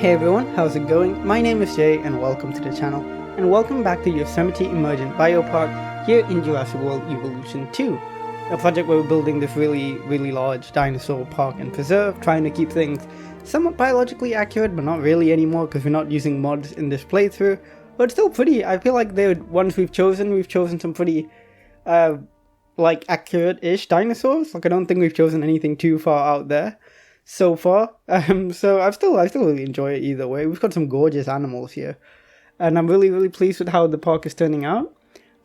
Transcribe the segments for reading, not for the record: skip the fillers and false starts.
Hey everyone, how's it going? My name is Jay and welcome to the channel, and welcome back to Yosemite Emergent Biopark here in Jurassic World Evolution 2, a project where we're building this really large dinosaur park and preserve, trying to keep things somewhat biologically accurate, but not really anymore because we're not using mods in this playthrough, but it's still pretty. I feel like the ones we've chosen some pretty like accurate-ish dinosaurs. Like I don't think we've chosen anything too far out there so far, so I still really enjoy it either way. We've got some gorgeous animals here, and I'm really pleased with how the park is turning out.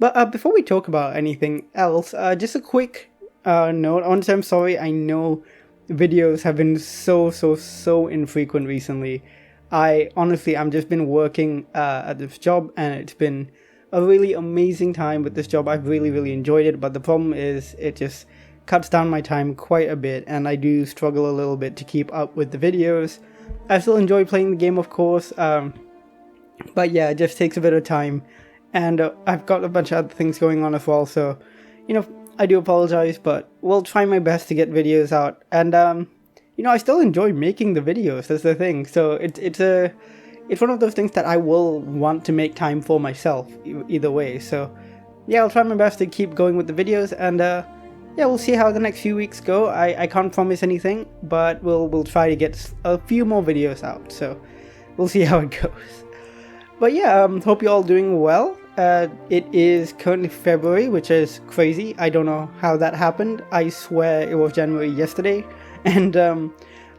But before we talk about anything else, just a quick note. Honestly, I'm sorry. I know videos have been so infrequent recently. I'm just been working at this job, and it's been a really amazing time with this job. I've really enjoyed it, but the problem is it just cuts down my time quite a bit, and I do struggle a little bit to keep up with the videos. I still enjoy playing the game, of course, but yeah, it just takes a bit of time, and I've got a bunch of other things going on as well, so, you know, I do apologize, but we'll try my best to get videos out, and, you know, I still enjoy making the videos, that's the thing, so it's one of those things that I will want to make time for myself, either way, so, yeah, I'll try my best to keep going with the videos, and, yeah, we'll see how the next few weeks go. I can't promise anything, but we'll try to get a few more videos out, so we'll see how it goes. But yeah, hope you're all doing well. It is currently February, which is crazy. I don't know how that happened. I swear it was January yesterday, and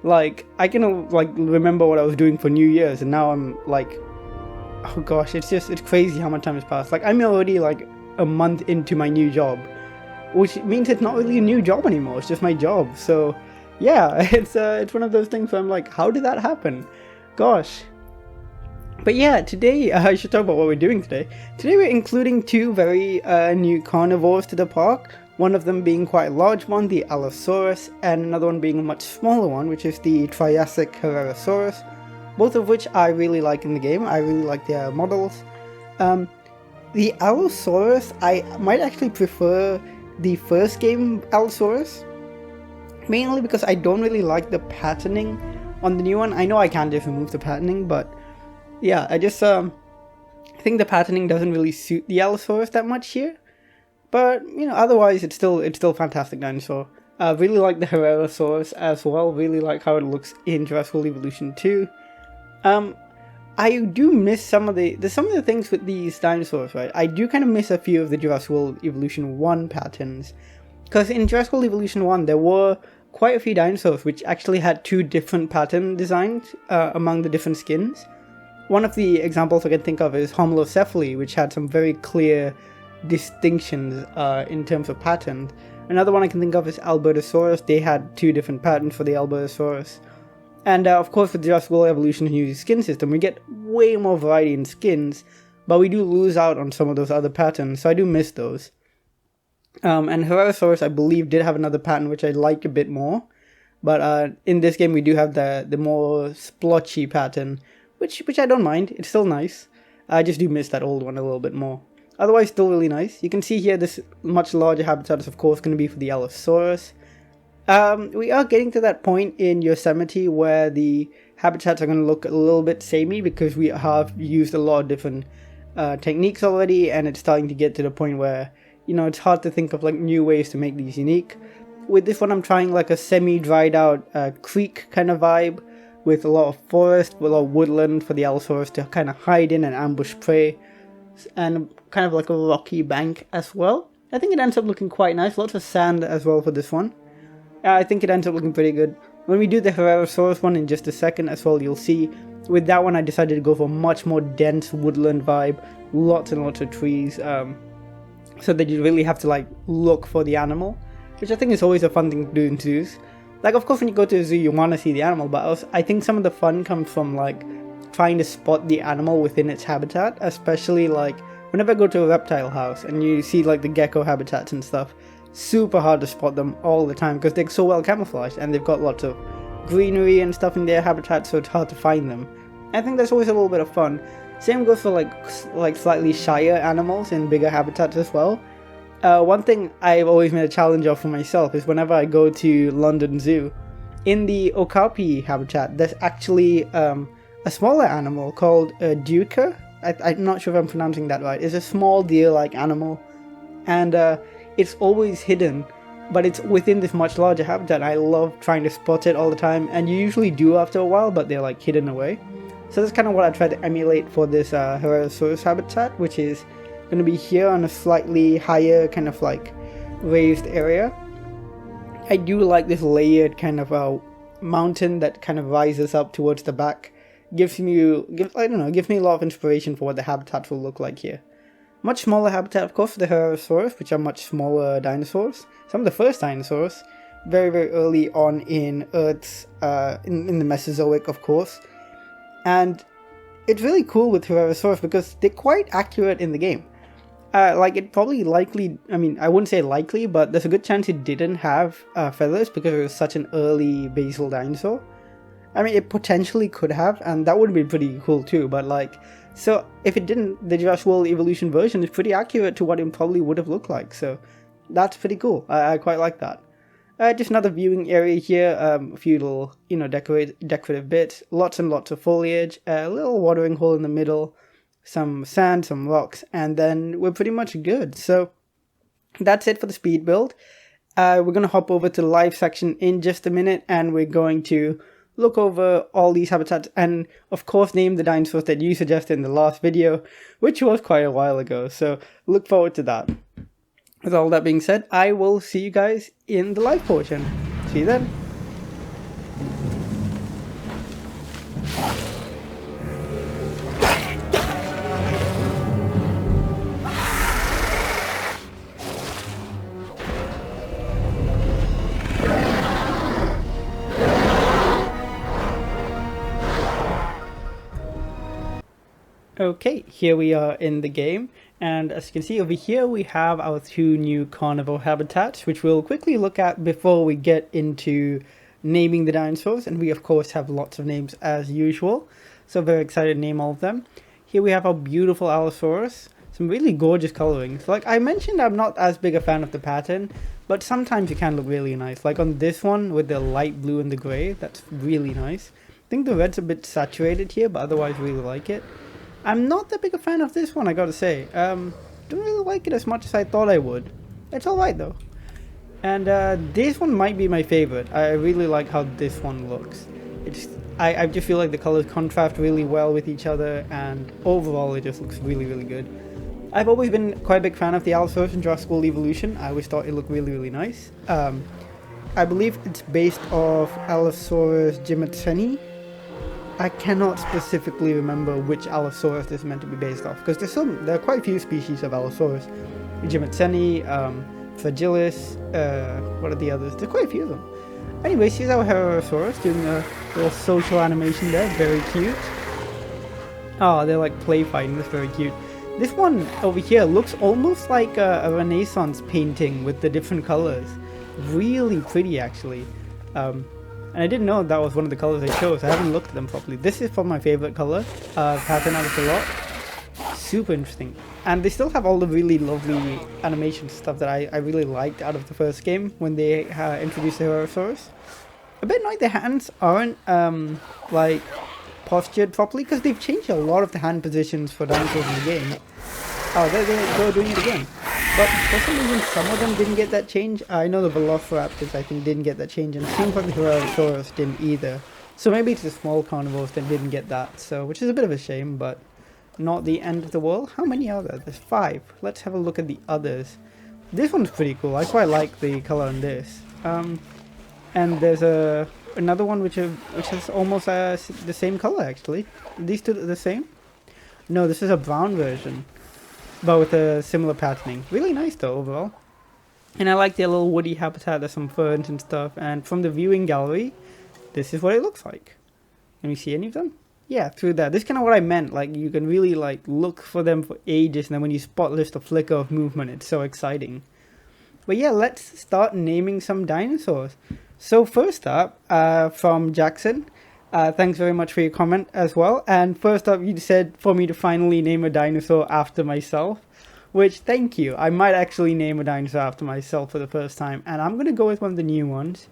like I can like remember what I was doing for New Year's, and now I'm like, oh gosh, it's crazy how much time has passed. Like I'm already like a month into my new job, which means it's not really a new job anymore, it's just my job. So yeah, it's one of those things where I'm like, how did that happen? Gosh. But yeah, today I should talk about what we're doing today. Today we're including two very new carnivores to the park, one of them being quite a large one, the Allosaurus, and another one being a much smaller one, which is the Triassic Herrerasaurus, both of which I really like in the game. I really like their models. The Allosaurus, I might actually prefer the first game Allosaurus, mainly because I don't really like the patterning on the new one. I know I can't just remove the patterning, but yeah, I just think the patterning doesn't really suit the Allosaurus that much here. But you know, otherwise it's still fantastic dinosaur. Really like the Herrerasaurus as well. Really like how it looks in Jurassic World Evolution 2. I do miss some of the things with these dinosaurs, right? I do kind of miss a few of the Jurassic World Evolution 1 patterns. Because in Jurassic World Evolution 1, there were quite a few dinosaurs which actually had two different pattern designs among the different skins. One of the examples I can think of is Homalocephali, which had some very clear distinctions in terms of patterns. Another one I can think of is Albertosaurus. They had two different patterns for the Albertosaurus. And of course with Jurassic World Evolution new skin system, we get way more variety in skins, but we do lose out on some of those other patterns, so I do miss those. And Herrerasaurus, I believe, did have another pattern which I like a bit more, but in this game we do have the more splotchy pattern, which I don't mind. It's still nice. I just do miss that old one a little bit more. Otherwise, still really nice. You can see here this much larger habitat is of course going to be for the Allosaurus. We are getting to that point in Yosemite where the habitats are going to look a little bit samey because we have used a lot of different techniques already, and it's starting to get to the point where, you know, it's hard to think of like new ways to make these unique. With this one I'm trying like a semi-dried out creek kind of vibe with a lot of forest, with a lot of woodland for the Allosaurus to kind of hide in and ambush prey, and kind of like a rocky bank as well. I think it ends up looking quite nice, lots of sand as well for this one. I think it ends up looking pretty good. When we do the Herrerasaurus one in just a second as well, you'll see with that one I decided to go for a much more dense woodland vibe, lots and lots of trees, so that you really have to like look for the animal, which I think is always a fun thing to do in zoos. Like of course when you go to a zoo you want to see the animal, but also, I think some of the fun comes from like trying to spot the animal within its habitat, especially like whenever I go to a reptile house and you see like the gecko habitats and stuff. Super hard to spot them all the time because they're so well camouflaged and they've got lots of greenery and stuff in their habitat, so it's hard to find them. I think that's always a little bit of fun. Same goes for like slightly shyer animals in bigger habitats as well. One thing I've always made a challenge of for myself is whenever I go to London Zoo, in the Okapi habitat there's actually a smaller animal called a duiker. I'm not sure if I'm pronouncing that right. It's a small deer-like animal, and it's always hidden, but it's within this much larger habitat. I love trying to spot it all the time, and you usually do after a while, but they're like hidden away. So that's kind of what I try to emulate for this Herrerasaurus habitat, which is going to be here on a slightly higher kind of like raised area. I do like this layered kind of mountain that kind of rises up towards the back. Gives me a lot of inspiration for what the habitat will look like here. Much smaller habitat, of course, for the Herrerasaurus, which are much smaller dinosaurs. Some of the first dinosaurs, very, very early on in Earth's, in the Mesozoic, of course. And it's really cool with Herrerasaurus because they're quite accurate in the game. Like, it probably likely, I mean, I wouldn't say likely, but there's a good chance it didn't have feathers because it was such an early basal dinosaur. I mean, it potentially could have, and that would be pretty cool too, but like, so if it didn't, the Jurassic World Evolution version is pretty accurate to what it probably would have looked like, so that's pretty cool. I quite like that. Just another viewing area here, a few little, decorative bits, lots and lots of foliage, a little watering hole in the middle, some sand, some rocks, and then we're pretty much good. So that's it for the speed build. We're going to hop over to the live section in just a minute, and we're going to look over all these habitats and of course name the dinosaurs that you suggested in the last video, which was quite a while ago, so look forward to that. With all that being said, I will see you guys in the live portion. See you then. Okay, here we are in the game, and as you can see over here we have our two new carnivore habitats, which we'll quickly look at before we get into naming the dinosaurs, and we of course have lots of names as usual, so very excited to name all of them. Here we have our beautiful Allosaurus, some really gorgeous colorings. Like I mentioned, I'm not as big a fan of the pattern, but sometimes it can look really nice, like on this one with the light blue and the grey, that's really nice. I think the red's a bit saturated here, but otherwise really like it. I'm not that big a fan of this one, I gotta say. Don't really like it as much as I thought I would. It's alright though. And this one might be my favorite. I really like how this one looks. I just feel like the colors contrast really well with each other, and overall it just looks really, really good. I've always been quite a big fan of the Allosaurus in Jurassic World Evolution. I always thought it looked really, really nice. I believe it's based off Allosaurus gimatseni. I cannot specifically remember which Allosaurus this is meant to be based off, because there are quite a few species of Allosaurus. Gimatseni, Fragilis, what are the others? There's quite a few of them. Anyways, here's our Herrerasaurus doing a little social animation there, very cute. Oh, they're like play fighting, that's very cute. This one over here looks almost like a Renaissance painting with the different colors. Really pretty actually. And I didn't know that was one of the colors I chose. I haven't looked at them properly. This is probably my favorite color pattern out of the lot. Super interesting. And they still have all the really lovely animation stuff that I really liked out of the first game when they introduced the Herrerasaurus. A bit annoyed the hands aren't like postured properly, because they've changed a lot of the hand positions for dinosaurs in the game. Oh, they're doing it again. But for some reason, some of them didn't get that change. I know the Velociraptors, I think, didn't get that change, and it seems like the Herrerasaurus didn't either. So maybe it's the small carnivores that didn't get that, so which is a bit of a shame, but not the end of the world. How many are there? There's 5. Let's have a look at the others. This one's pretty cool. I quite like the color on this. And there's another one which has almost the same color actually. These two are the same? No, this is a brown version, but with a similar patterning. Really nice though overall. And I like their little woody habitat. There's some ferns and stuff, and from the viewing gallery this is what it looks like. Can you see any of them? Yeah, through that. This is kind of what I meant, like you can really like look for them for ages, and then when you spot just a flicker of movement, it's so exciting. But yeah, let's start naming some dinosaurs. So first up, from Jackson, thanks very much for your comment as well. And first up, you said for me to finally name a dinosaur after myself, which thank you. I might actually name a dinosaur after myself for the first time, and I'm going to go with one of the new ones.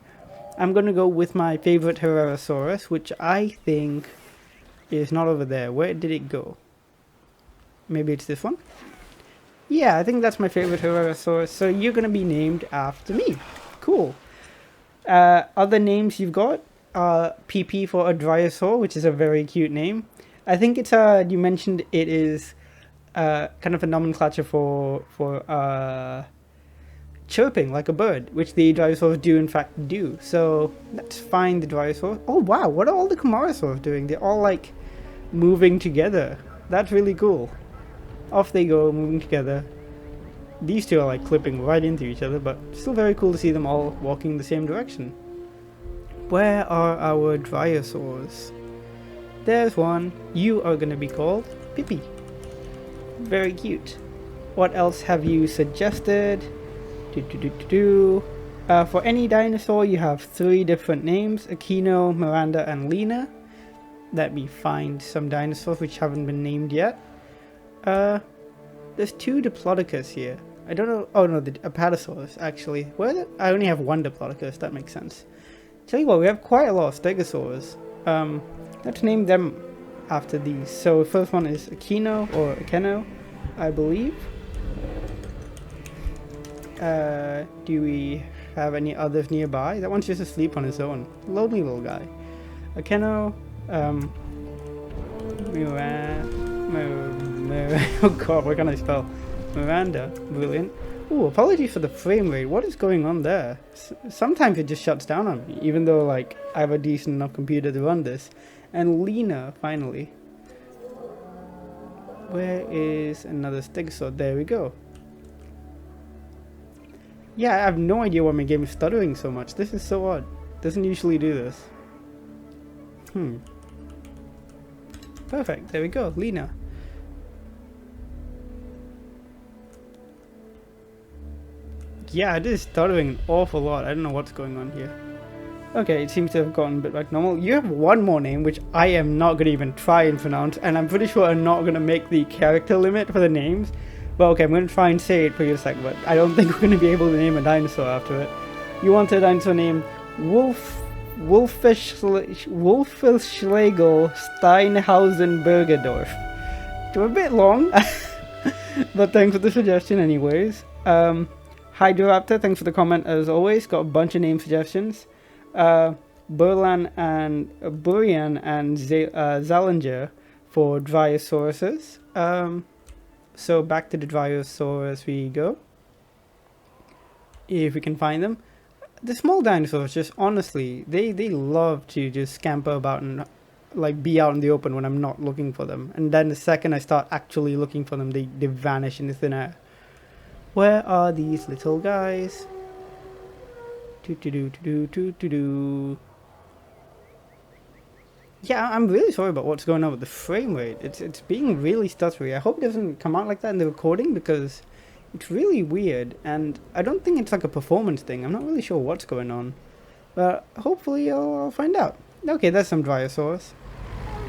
I'm going to go with my favorite Herrerasaurus, which I think is not over there. Where did it go? Maybe it's this one? Yeah, I think that's my favorite Herosaurus. So you're going to be named after me. Cool. Other names you've got are PP for a Dryosaur, which is a very cute name. I think it's you mentioned it is kind of a nomenclature for chirping like a bird, which the Dryosaurs do in fact do. So let's find the Dryosaur. Oh wow, what are all the Camarasaurs doing? They're all like moving together. That's really cool. Off they go, moving together. These two are like clipping right into each other, but still very cool to see them all walking in the same direction. Where are our Dryosaurs? There's one. You are going to be called Pippi. Very cute. What else have you suggested? For any dinosaur, you have 3 different names: Aquino, Miranda, and Lena. Let me find some dinosaurs which haven't been named yet. There's 2 Diplodocus here. I don't know. Oh no, the Apatosaurus actually. Where are they? I only have 1 Diplodocus. That makes sense. Tell you what, we have quite a lot of Stegosaurs. Let's name them after these. So first one is Aquino or Akeno, I believe. Do we have any others nearby? That one's just asleep on his own. Lonely little guy. Akeno. Oh god, what can I spell? Miranda. Brilliant. Ooh, apologies for the frame rate. What is going on there? Sometimes it just shuts down on me, even though like I have a decent enough computer to run this. And Lena, finally. Where is another Stegosaur? There we go. Yeah, I have no idea why my game is stuttering so much. This is so odd. Doesn't usually do this. Perfect. There we go. Lena. Yeah, it is stuttering an awful lot. I don't know what's going on here. Okay, it seems to have gotten a bit back normal. You have one more name, which I am not going to even try and pronounce, and I'm pretty sure I'm not going to make the character limit for the names. But okay, I'm going to try and say it for you a second, but I don't think we're going to be able to name a dinosaur after it. You want a dinosaur named Wolfischlegel Steinhausen Bergerdorf. It's a bit long, but thanks for the suggestion anyways. Hydroraptor, thanks for the comment as always. Got a bunch of name suggestions. Burian and Zallinger for Dryosauruses. So back to the Dryosaurus we go. If we can find them. The small dinosaurs just honestly, they love to just scamper about and like be out in the open when I'm not looking for them. And then the second I start actually looking for them, they vanish into thin air. Where are these little guys? Yeah, I'm really sorry about what's going on with the frame rate. It's being really stuttery. I hope it doesn't come out like that in the recording because it's really weird. And I don't think it's like a performance thing. I'm not really sure what's going on. But hopefully I'll find out. Okay, there's some Dryosaurs.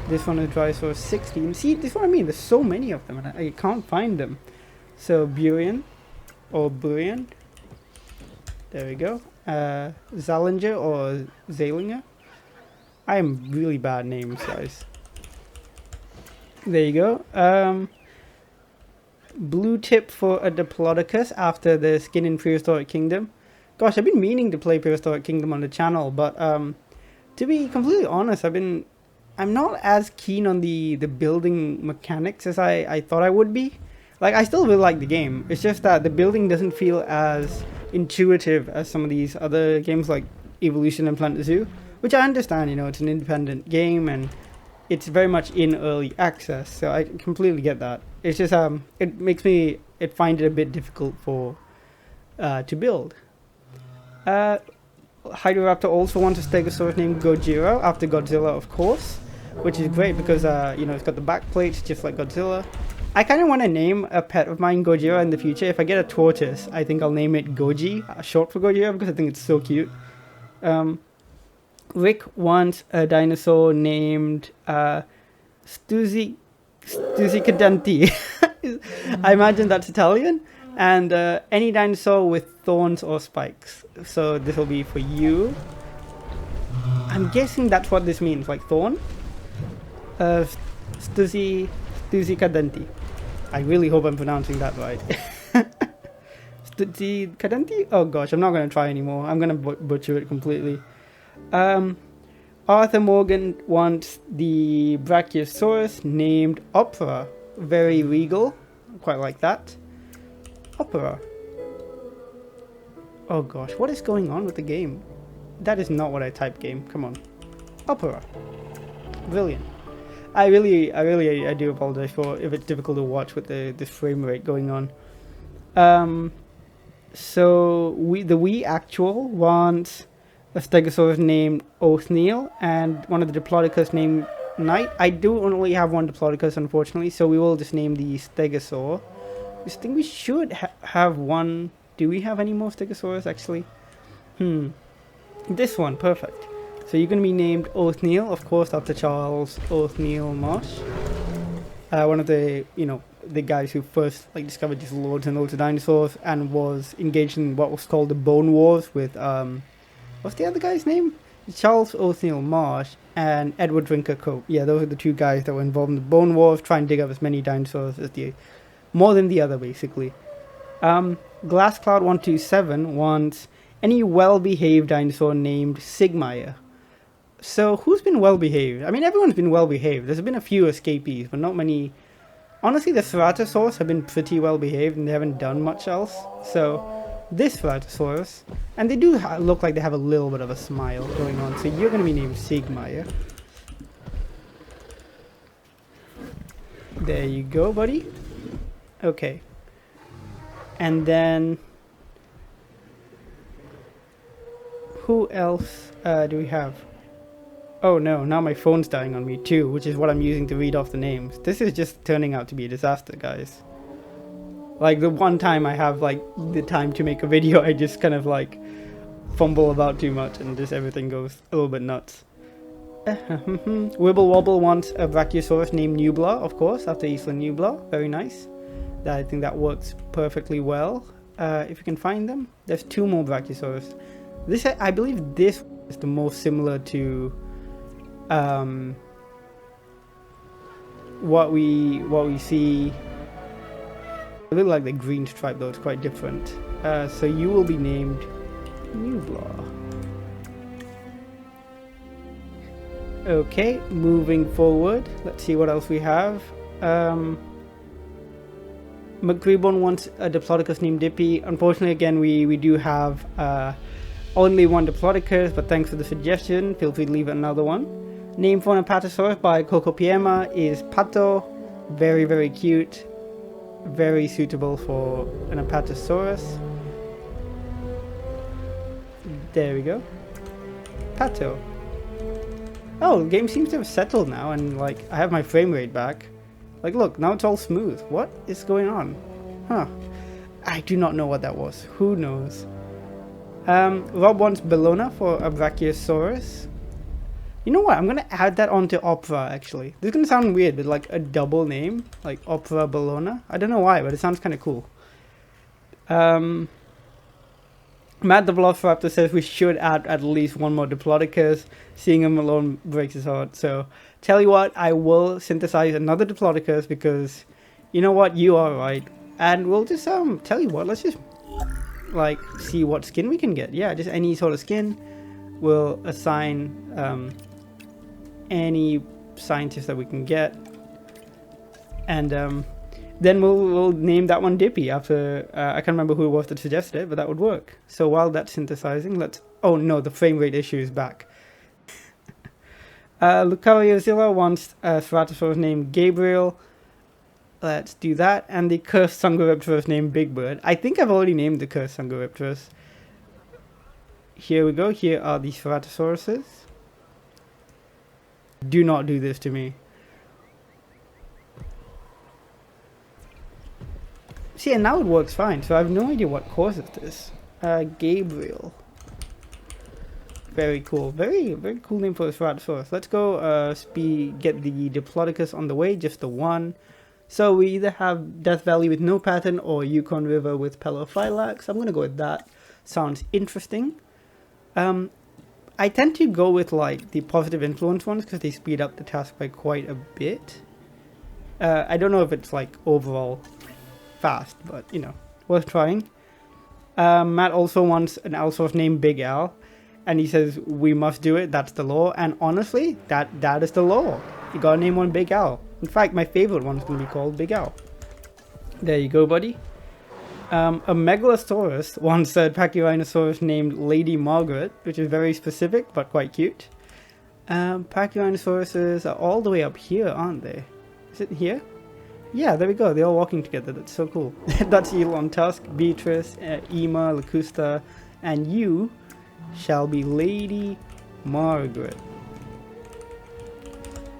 This one is Dryosaurus 16. See, this is what I mean. There's so many of them and I can't find them. So Burian. Or Burian. There we go. Zallinger or Zalinger. I am really bad names, guys. There you go. Blue tip for a Diplodocus after the skin in Prehistoric Kingdom. Gosh, I've been meaning to play Prehistoric Kingdom on the channel, but to be completely honest, I'm not as keen on the building mechanics as I thought I would be. Like, I still really like the game. It's just that the building doesn't feel as intuitive as some of these other games like Evolution and Planet Zoo. Which I understand, you know, it's an independent game and it's very much in early access. So I completely get that. It's just, it makes me, find it a bit difficult to build. Hydroraptor also wants a Stegosaurus named Gojira, after Godzilla, of course. Which is great because, you know, it's got the back plates just like Godzilla. I kind of want to name a pet of mine Gojira in the future. If I get a tortoise, I think I'll name it Goji, short for Gojira, because I think it's so cute. Rick wants a dinosaur named Stuzzicadenti. I imagine that's Italian. And any dinosaur with thorns or spikes. So this will be for you. I'm guessing that's what this means, like thorn. Uh, Stuzi I really hope I'm pronouncing that right. Stuzi. Oh gosh, I'm not going to try anymore. I'm going to butcher it completely. Arthur Morgan wants the Brachiosaurus named Opera. Very regal. Quite like that. Opera. Oh gosh, what is going on with the game? That is not what I typed, game. Come on. Opera. Brilliant. I do apologize for if it's difficult to watch with this frame rate going on. So the Wii Actual wants a Stegosaurus named Othniel and one of the Diplodocus named Knight. I do only have one Diplodocus, unfortunately, so we will just name the Stegosaur. I think we should have one. Do we have any more Stegosaurus, actually? This one, perfect. So you're going to be named Othniel, of course, after Charles Othniel Marsh. One of the, the guys who first discovered just loads and loads of dinosaurs and was engaged in what was called the Bone Wars with, what's the other guy's name? Charles Othniel Marsh and Edward Drinker Cope. Yeah, those are the two guys that were involved in the Bone Wars, trying to dig up as many dinosaurs as more than the other, basically. GlassCloud127 wants any well-behaved dinosaur named Sigmire. So, who's been well-behaved? I mean, everyone's been well-behaved. There's been a few escapees, but not many. Honestly, the Ceratosaurus have been pretty well-behaved, and they haven't done much else. So, this Ceratosaurus, and they do look like they have a little bit of a smile going on. So, you're going to be named Sigmire. There you go, buddy. Okay. And then, who else do we have? Oh no, now my phone's dying on me too, which is what I'm using to read off the names. This is just turning out to be a disaster, guys. Like, the one time I have, the time to make a video, I just kind of, fumble about too much and just everything goes a little bit nuts. Wibble Wobble wants a Brachiosaurus named Nublar, of course, after Isla Nublar. Very nice. I think that works perfectly well. If you can find them. There's two more Brachiosaurus. I believe this is the most similar to what we see. I really like the green stripe though, it's quite different. So you will be named Nublar. Okay, moving forward, let's see what else we have. McGreebon wants a Diplodocus named Dippy. Unfortunately, again, we do have only one Diplodocus, but thanks for the suggestion. Feel free to leave another one. Name for an Apatosaurus by Coco Piema is Pato. Very, very cute. Very suitable for an Apatosaurus. There we go. Pato. Oh, the game seems to have settled now, and I have my frame rate back. Look, now it's all smooth. What is going on? Huh. I do not know what that was. Who knows? Rob wants Bellona for a Brachiosaurus. You know what? I'm going to add that onto Opera, actually. This is going to sound weird, but a double name. Opera Bellona. I don't know why, but it sounds kind of cool. Matt the Velociraptor says we should add at least one more Diplodocus. Seeing him alone breaks his heart. So, tell you what, I will synthesize another Diplodocus because, you know what, you are right. And we'll just, tell you what, let's just, see what skin we can get. Yeah, just any sort of skin. We'll assign, any scientist that we can get. And, then we'll name that one Dippy after, I can't remember who it was that suggested it, but that would work. So while that's synthesizing, oh no, the frame rate issue is back. Lucariozilla wants a Ceratosaurus named Gabriel. Let's do that. And the Cursed Sungoraptorus named Big Bird. I think I've already named the Cursed Sungoraptorus. Here we go. Here are the Ceratosauruses. Do not do this to me. See, and now it works fine, so I have no idea what causes this. Gabriel. Very cool. Very, very cool name for a Ceratosaurus. Let's go get the Diplodocus on the way, just the one. So we either have Death Valley with no pattern or Yukon River with Pelophylax. I'm going to go with that. Sounds interesting. I tend to go with like the positive influence ones because they speed up the task by quite a bit. I don't know if it's like overall fast, but you know, worth trying. Matt also wants an outsource named Big Al, and he says we must do it. That's the law, and honestly, that is the law. You gotta name one Big Al. In fact, my favorite one's gonna be called Big Al. There you go, buddy. A Megalosaurus wants a Pachyrhinosaurus named Lady Margaret, which is very specific but quite cute. Pachyrhinosauruses are all the way up here, aren't they? Is it here? Yeah, there we go. They're all walking together. That's so cool. That's Elon Tusk, Beatrice, Ema, Lacusta, and you shall be Lady Margaret.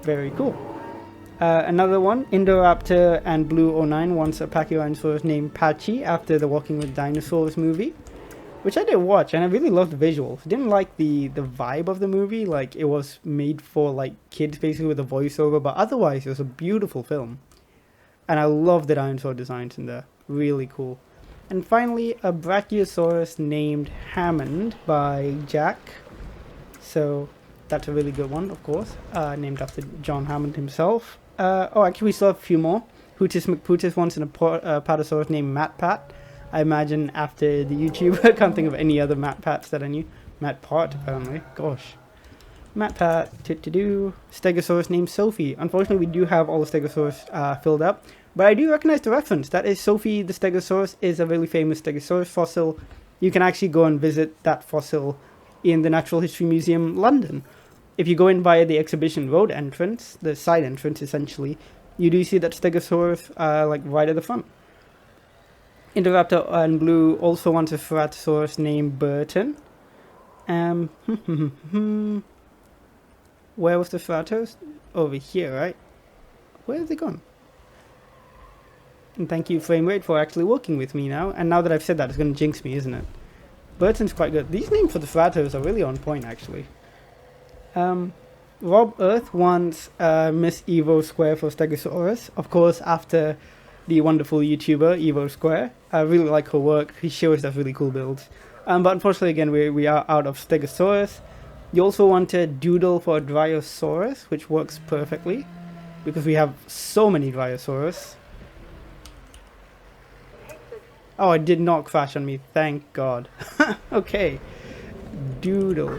Very cool. Another one, Indoraptor and Blue09 wants a Pachyrhinosaurus named Patchy after the Walking with Dinosaurs movie, which I did watch and I really loved the visuals. Didn't like the vibe of the movie, like it was made for like kids basically with a voiceover, but otherwise it was a beautiful film. And I love the dinosaur designs in there, really cool. And finally, a Brachiosaurus named Hammond by Jack. So that's a really good one, of course, named after John Hammond himself. Oh, actually, we still have a few more. Hootis McPootis wants an Apatosaurus named Matt Pat. I imagine after the YouTuber, I can't think of any other Matt Pats that I knew. Matt Pot, apparently. Gosh. Matt Pat, Stegosaurus named Sophie. Unfortunately, we do have all the Stegosaurus filled up. But I do recognize the reference. That is Sophie the Stegosaurus is a really famous Stegosaurus fossil. You can actually go and visit that fossil in the Natural History Museum, London. If you go in via the exhibition road entrance, the side entrance essentially, you do see that Stegosaurus like right at the front. Indoraptor and Blue also wants a Ceratosaurus named Burton. Where was the Ceratos? Over here, right? Where have they gone? And thank you, Framerate, for actually working with me now. And now that I've said that, it's going to jinx me, isn't it? Burton's quite good. These names for the Ceratos are really on point, actually. Rob Earth wants Miss Evo Square for Stegosaurus. Of course, after the wonderful YouTuber Evo Square. I really like her work. She always does really cool builds. But unfortunately, again, we are out of Stegosaurus. You also want a Doodle for a Dryosaurus, which works perfectly because we have so many Dryosaurus. Oh, it did not crash on me, thank God. Okay, Doodle.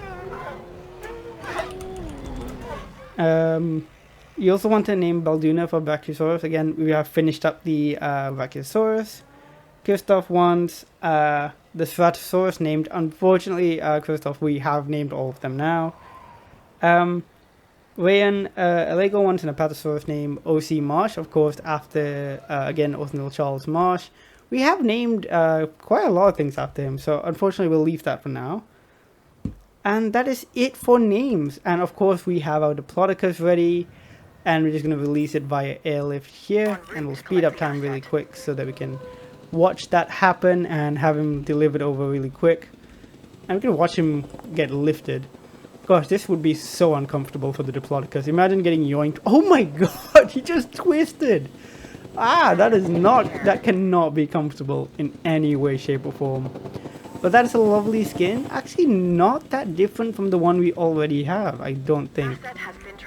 You also want to name Balduna for Brachiosaurus. Again, we have finished up the Brachiosaurus. Christoph wants the Ceratosaurus named. Unfortunately, Christoph, we have named all of them now. Rayan, Lego wants an Apatosaurus named O.C. Marsh, of course, after, again, Othniel Charles Marsh. We have named quite a lot of things after him, so unfortunately we'll leave that for now. And that is it for names. And of course we have our Diplodocus ready, and we're just going to release it via airlift here, and we'll speed up time really quick so that we can watch that happen and have him delivered over really quick. And we can watch him get lifted. Gosh, this would be so uncomfortable for the Diplodocus. Imagine getting yoinked. Oh my god, he just twisted! Ah, that cannot be comfortable in any way, shape or form. But that is a lovely skin. Actually not that different from the one we already have, I don't think.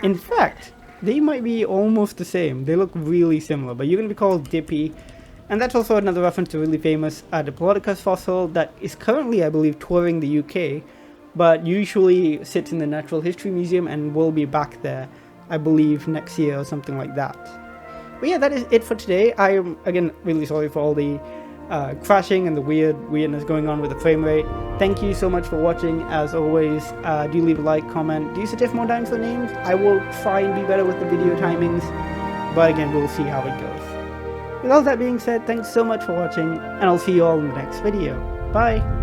In fact, they might be almost the same. They look really similar, but you're going to be called Dippy. And that's also another reference to a really famous Diplodocus fossil that is currently, I believe, touring the UK, but usually sits in the Natural History Museum and will be back there, I believe, next year or something like that. But yeah, that is it for today. I am, again, really sorry for all the crashing and the weirdness going on with the frame rate. Thank you so much for watching. As always, do leave a like, comment. Do you suggest more dinosaur names? I will try and be better with the video timings, but again, we'll see how it goes. With all that being said, thanks so much for watching, and I'll see you all in the next video. Bye!